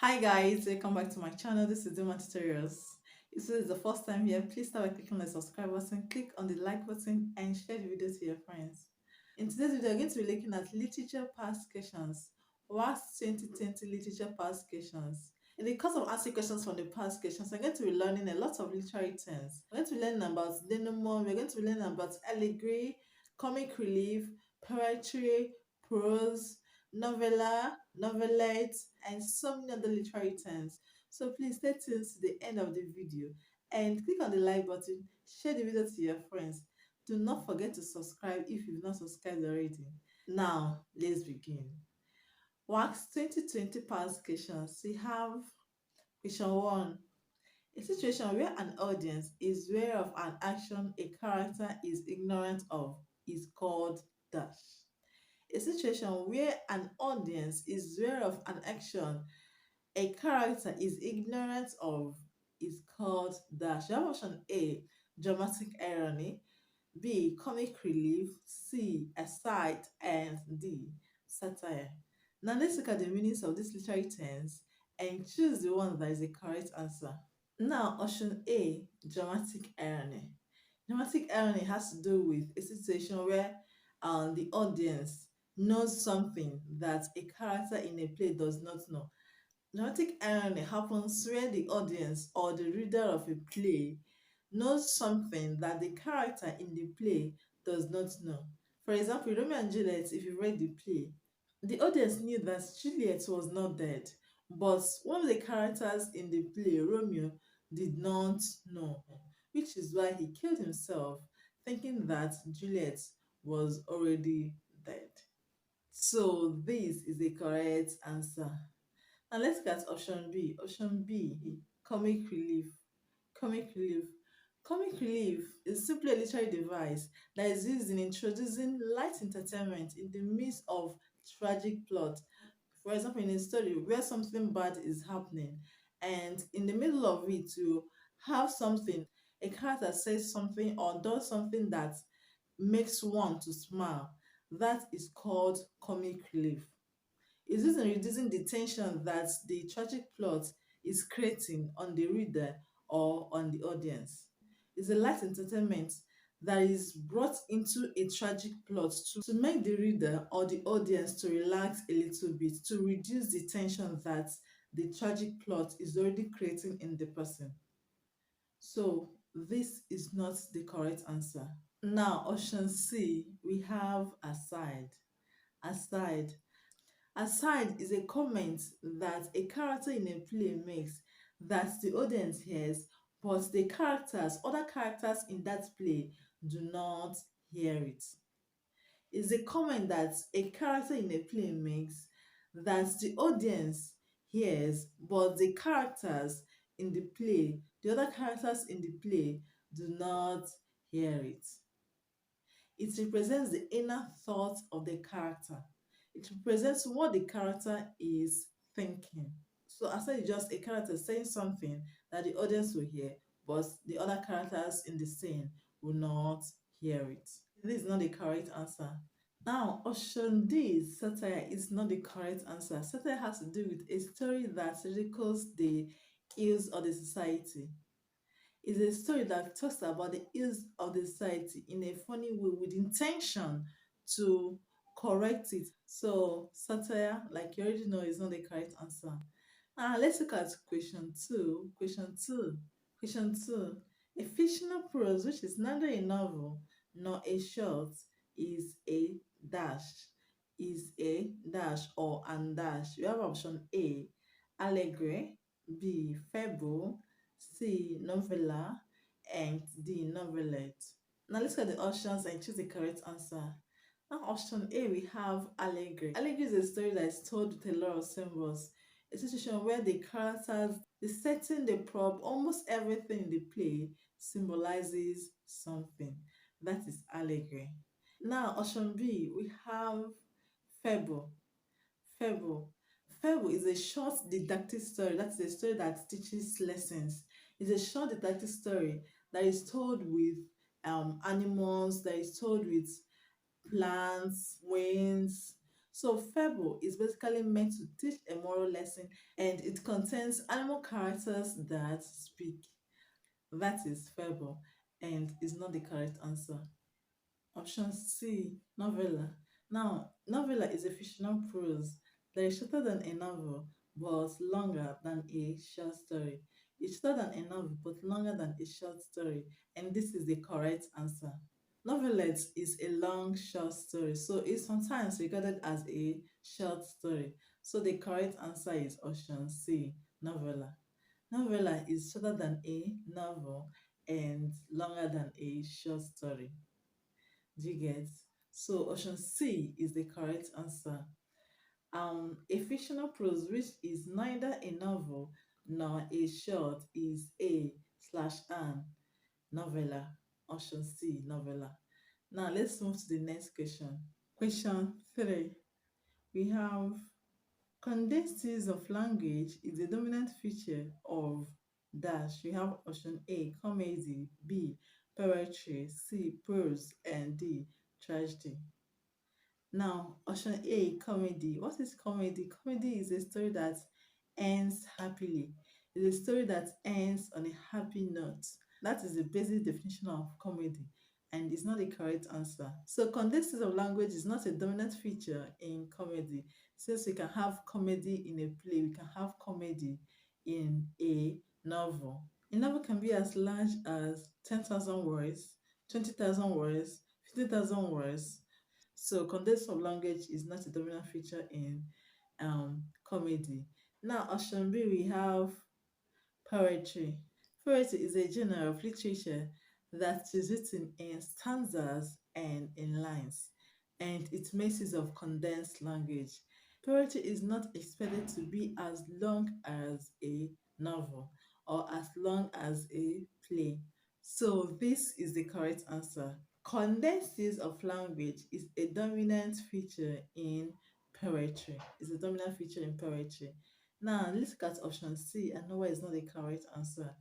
Hi guys, welcome back to my channel. This is Denouement tutorials. If this is the first time here, please start by clicking on the subscribe button, click on the like button and share the video to your friends. In today's video, we're going to be looking at literature past questions. WASSCE 2020 literature past questions. In the course of answering questions from the past questions, we're going to be learning a lot of literary terms. We're going to be learning about denouement, we're going to be learning about allegory, comic relief, poetry, prose, novella, novellette, and so many other literary terms. So please stay tuned to the end of the video and click on the like button, share the video to your friends. Do not forget to subscribe if you've not subscribed already. Now, let's begin. WASSCE 2020 past questions. We have question 1. A situation where an audience is aware of an action a character is ignorant of is called dash. A situation where an audience is aware of an action a character is ignorant of is called dash. You have option A, dramatic irony, B, comic relief, C, aside, and D, satire. Now let's look at the meanings of these literary terms and choose the one that is the correct answer. Now, option A, dramatic irony. Dramatic irony has to do with a situation where the audience knows something that a character in a play does not know. Dramatic irony happens where the audience or the reader of a play knows something that the character in the play does not know. For example, Romeo and Juliet, if you read the play, the audience knew that Juliet was not dead, but one of the characters in the play, Romeo, did not know, which is why he killed himself, thinking that Juliet was already dead. So this is the correct answer. Now let's look at option B. Option B, comic relief. Comic relief. Comic relief is simply a literary device that is used in introducing light entertainment in the midst of tragic plot. For example, in a story where something bad is happening, and in the middle of it, you have something, a character says something or does something that makes one to smile. That is called comic relief. Is this in reducing the tension that the tragic plot is creating on the reader or on the audience? It's a light entertainment that is brought into a tragic plot to make the reader or the audience to relax a little bit, to reduce the tension that the tragic plot is already creating in the person. So this is not the correct answer. Now, option C, we have aside. Aside. Aside is a comment that a character in a play makes that the audience hears, but the characters, other characters in that play do not hear it. It's a comment that a character in a play makes that the audience hears, but the characters in the play, the other characters in the play, do not hear it. It represents the inner thought of the character. It represents what the character is thinking. So aside is just a character saying something that the audience will hear, but the other characters in the scene will not hear it. This is not the correct answer. Now, option D, satire, is not the correct answer. Satire has to do with a story that ridicules the ills of the society. It's a story that talks about the ills of the society in a funny way with intention to correct it. So satire, like you already know, is not the correct answer. Now let's look at question 2. Question 2. Question 2. A fictional prose which is neither a novel nor a short is a dash. Is a dash or an dash. You have option A, Allegory, B, Fable, C, Novella, and D, Novellette. Now let's look at the options and choose the correct answer. Now option A, we have Allegory. Allegory is a story that is told with a lot of symbols. A situation where the characters, the setting, the prop, almost everything in the play symbolizes something. That is allegory. Now option B, we have Fable. Fable. Fable is a short didactic story. That's a story that teaches lessons. It's a short didactic story that is told with animals, that is told with plants, winds. So Fable is basically meant to teach a moral lesson and it contains animal characters that speak. That is Fable and is not the correct answer. Option C, novella. Now, novella is a fictional prose that is shorter than a novel but longer than a short story. It's shorter than a novel but longer than a short story, and this is the correct answer. Novellette is a long short story, so it's sometimes regarded as a short story. So the correct answer is option C, novella. Novella is shorter than a novel and longer than a short story. Do you get? So option C is the correct answer. A fictional prose which is neither a novel nor a short is a slash an novella. Option C, novella. Now let's move to the next question. Question 3. We have condensed use of language is the dominant feature of dash. We have option A, comedy, B, poetry, C, prose, and D, tragedy. Now, option A, comedy. What is comedy? Comedy is a story that ends happily. It's a story that ends on a happy note. That is the basic definition of comedy, and it's not the correct answer. So, condensed of language is not a dominant feature in comedy. Since we can have comedy in a play, we can have comedy in a novel. A novel can be as large as 10,000 words, 20,000 words, 50,000 words. So condensed of language is not a dominant feature in comedy. Now, option B, we have poetry. Poetry is a genre of literature that is written in stanzas and in lines, and it makes use of condensed language. Poetry is not expected to be as long as a novel or as long as a play. So, this is the correct answer. Condensed use of language is a dominant feature in poetry. It's a dominant feature in poetry. Now, let's look at option C. I know why it's not the correct answer.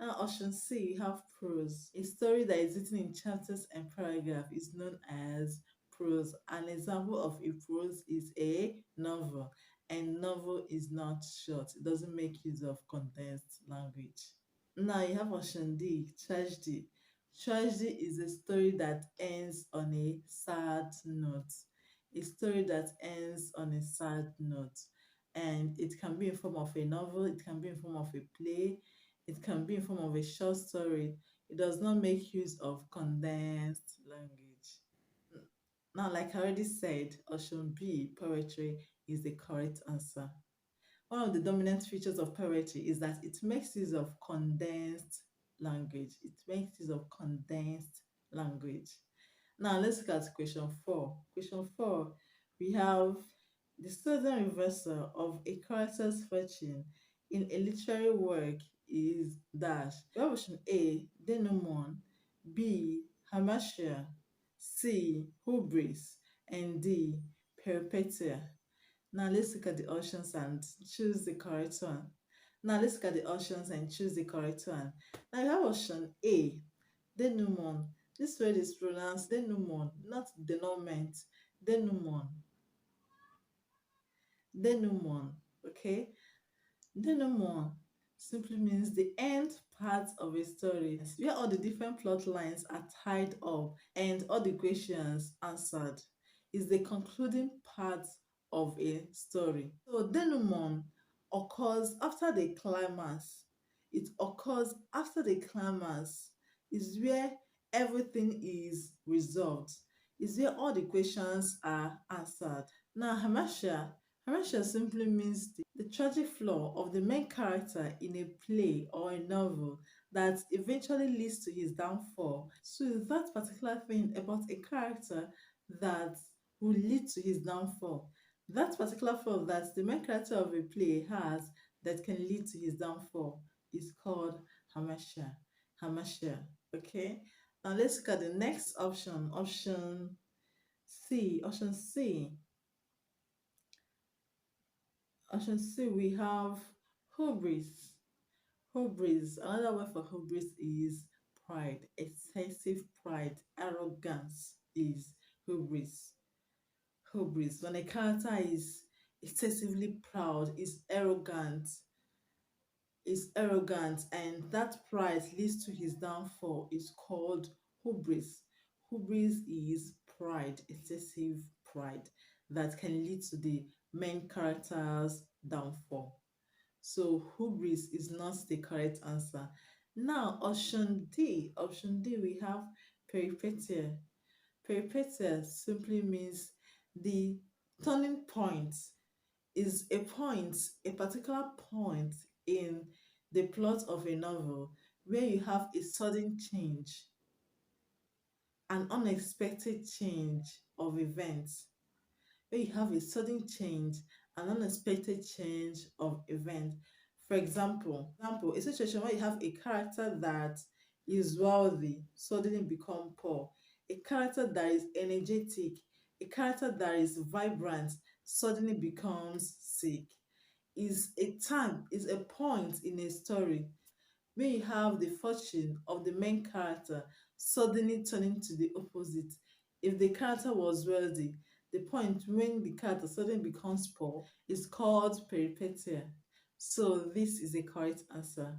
Now, option C, we have prose. A story that is written in chapters and paragraphs is known as prose. An example of a prose is a novel, and novel is not short. It doesn't make use of condensed language. Now you have option D, tragedy. Tragedy is a story that ends on a sad note. A story that ends on a sad note. And it can be in form of a novel, it can be in form of a play, it can be in form of a short story. It does not make use of condensed language. Now, like I already said, option B, poetry, is the correct answer. One of the dominant features of poetry is that it makes use of condensed language. It makes use of condensed language. Now let's look at question 4. Question 4, we have the sudden reversal of a character's fortune in a literary work is dash. We have option A, Denouement, B, Hamertia, C, Hubris, and D, Peripetia. Now let's look at the options and choose the correct one. Now let's look at the options and choose the correct one. Now you have option A, denouement. This word is pronounced denouement, not denouement. Denouement. Denouement. Okay? Denouement simply means the end part of a story where all the different plot lines are tied up and all the questions answered. Is the concluding part of a story. So denouement occurs after the climax. It occurs after the climax. Is where everything is resolved. Is where all the questions are answered. Now, Hamertia simply means the tragic flaw of the main character in a play or a novel that eventually leads to his downfall. So, it's that particular thing about a character that will lead to his downfall. That particular flaw that the main character of a play has that can lead to his downfall is called Hamertia. Hamertia. Okay? Now let's look at the next option. Option C. Option C. Option C, we have hubris. Hubris. Another word for hubris is pride. Excessive pride, arrogance is hubris. Hubris, when a character is excessively proud, is arrogant, and that pride leads to his downfall, is called hubris. Hubris is pride, excessive pride that can lead to the main character's downfall. So hubris is not the correct answer. Now, option D, we have peripetia. Peripetia simply means the turning point, is a particular point in the plot of a novel where you have a sudden change, an unexpected change of events, where you have a sudden change, an unexpected change of event. For example, a situation where you have a character that is wealthy suddenly become poor, a character that is energetic, a character that is vibrant suddenly becomes sick. Is a point in a story where you have the fortune of the main character suddenly turning to the opposite. If the character was wealthy, the point when the character suddenly becomes poor is called peripetia. So this is a correct answer.